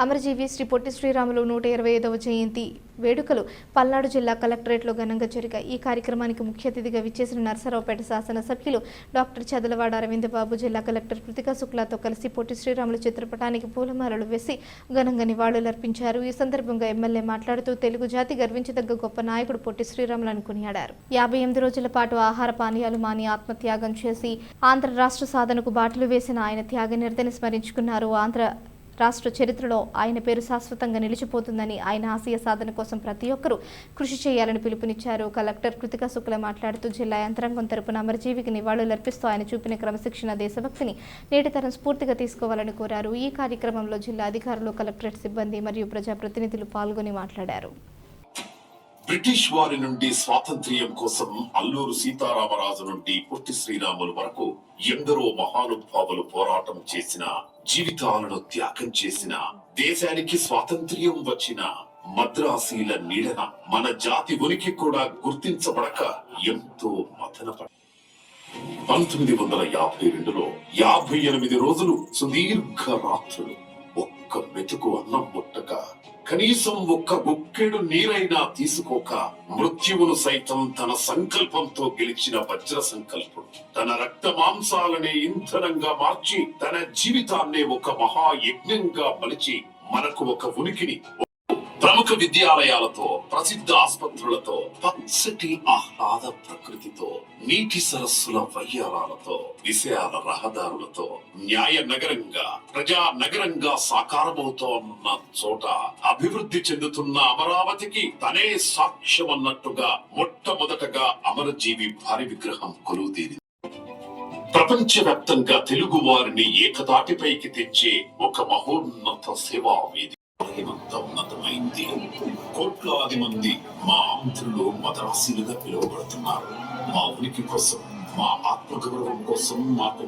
అమరజీవి శ్రీ పొట్టి శ్రీరాములు 125వ జయంతి వేడుకలు పల్నాడు జిల్లా కలెక్టరేట్లో ఘనంగా జరిగాయి. ఈ కార్యక్రమానికి ముఖ్య అతిథిగా విచ్చేసిన నర్సరావుపేట శాసనసభ్యులు డాక్టర్ చదలవాడ అరవిందబాబు, జిల్లా కలెక్టర్ కృతికా శుక్లాతో కలిసి పొట్టి శ్రీరాములు చిత్రపటానికి పూలమాలలు వేసి ఘనంగా నివాళులర్పించారు. ఈ సందర్భంగా ఎమ్మెల్యే మాట్లాడుతూ తెలుగు జాతి గర్వించదగ్గ గొప్ప నాయకుడు పొట్టి శ్రీరాములు కొనియాడారు. 58 రోజుల పాటు ఆహార పానీయాలు మాని ఆత్మత్యాగం చేసి ఆంధ్ర రాష్ట్ర సాధనకు బాటలు వేసిన ఆయన త్యాగనిరతని స్మరించుకున్నారు. ఆంధ్ర రాష్ట్ర చరిత్రలో ఆయన పేరు శాశ్వతంగా నిలిచిపోతుందని, ఆయన ఆశయ సాధన కోసం ప్రతి ఒక్కరూ కృషి చేయాలని పిలుపునిచ్చారు. కలెక్టర్ కృతికా శుక్ల మాట్లాడుతూ జిల్లా యంత్రాంగం తరపున అమరజీవికి నివాళులర్పిస్తూ ఆయన చూపిన క్రమశిక్షణ, దేశభక్తిని నేటి తరం స్ఫూర్తిగా తీసుకోవాలని కోరారు. ఈ కార్యక్రమంలో జిల్లా అధికారులు, కలెక్టరేట్ సిబ్బంది మరియు ప్రజాప్రతినిధులు పాల్గొని మాట్లాడారు. బ్రిటిష్ వారి నుండి స్వాతంత్ర్యం కోసం అల్లూరు సీతారామరాజు నుండి పొట్టి శ్రీరాములు వరకు ఎందరో మహానుభావులు పోరాటం చేసిన, జీవితాలను త్యాగం చేసిన, దేశానికి స్వాతంత్ర్యం వచ్చిన మద్రాసీల నీడన మన జాతి ఉనికి కూడా గుర్తించబడక ఎంతో మథనపడ 1952లో 58 రోజులు సుదీర్ఘ రాత్రులు ఒక్క మెతుకు అన్నం ముట్టక, కనీసం ఒక్క గుక్కెడు నీరైనా తీసుకోక మృత్యువును సైతం తన సంకల్పంతో గెలిచిన వజ్ర సంకల్పుడు, తన రక్త మాంసాలనే ఇంధనంగా మార్చి తన జీవితాన్నే ఒక మహాయజ్ఞంగా మలిచి మనకు ఒక ఉనికిని, ప్రముఖ విద్యాలయాలతో, ప్రసిద్ధ ఆసుపత్రులతో, పచ్చటి ఆహ్లాద ప్రకృతితో, నీటి సరస్సుల వయ్యారాలతో, విశాల రహదారులతో న్యాయ నగరంగా, ప్రజా నగరంగా సాకారమవుతోన్న చోట అభివృద్ధి చెందుతున్న అమరావతికి తనే సాక్ష్యం అన్నట్టుగా మొట్టమొదటగా అమరజీవి భారీ విగ్రహం కొలువుతీరింది. ప్రపంచవ్యాప్తంగా తెలుగు వారిని ఏకతాటిపైకి తెచ్చే ఒక మహోన్నత సేవా వేదిక ఉన్నతమైంది. కోట్లాది మంది మా ఆంధ్రులు మద్రాసీలుగా పిలువబడుతున్నారు. మా ఉనికి కోసం, మా ఆత్మగౌరవం కోసం మాకు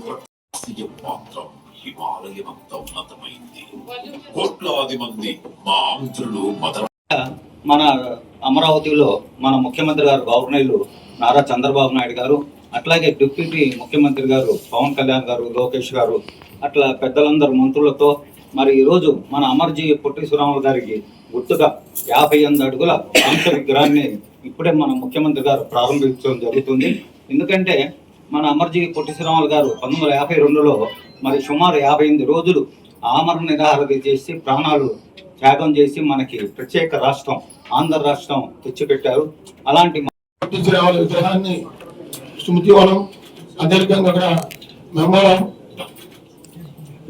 మాత్రం హిమాలయమంత ఉన్నతమైంది. కోట్లాది మంది మా ఆంధ్రులు మన అమరావతిలో మన ముఖ్యమంత్రి గారు గవర్నర్లు నారా చంద్రబాబు నాయుడు గారు, అట్లాగే డిప్యూటీ ముఖ్యమంత్రి గారు పవన్ కళ్యాణ్ గారు, లోకేష్ గారు, అట్లా పెద్దలందరూ మంత్రులతో మరి ఈరోజు మన అమరజీవి పొట్టి శ్రీరాములు గారికి గుర్తుగా 58 అడుగుల కాంస్య విగ్రహాన్ని ఇప్పుడే మన ముఖ్యమంత్రి గారు ప్రారంభించడం జరుగుతుంది. ఎందుకంటే మన అమరజీవి పొట్టి శ్రీరాములు గారు 1952లో మరి సుమారు 58 రోజులు ఆమరణ నిరాహార చేసి ప్రాణాలు త్యాగం చేసి మనకి ప్రత్యేక రాష్ట్రం ఆంధ్ర రాష్ట్రం తెచ్చిపెట్టారు. అలాంటి పొట్టి శ్రీరాములు విగ్రహాన్ని స్మృతివనం, అదేవిధంగా అక్కడ మెమోరియల్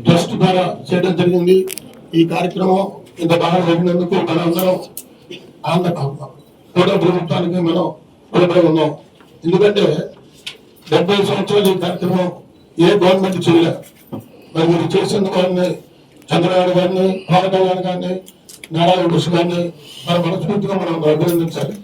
ట్రస్ట్ ద్వారా చేయడం జరిగింది. ఈ కార్యక్రమం ఇంత బాగా జరిగినందుకు మనందరం కూడా ప్రభుత్వానికి మనం రుణపడి ఉన్నాం. ఎందుకంటే 70 సంవత్సరాలు ఈ కార్యక్రమం ఏ గవర్నమెంట్ చేయలేదు. మరి మీరు చేసేందుకు వారిని చంద్రబాబు గారిని, పవన్ కళ్యాణ్ గారిని, నారా లోకేష్ గారిని మన మనస్ఫూర్తిగా మనం అభినందించాలి.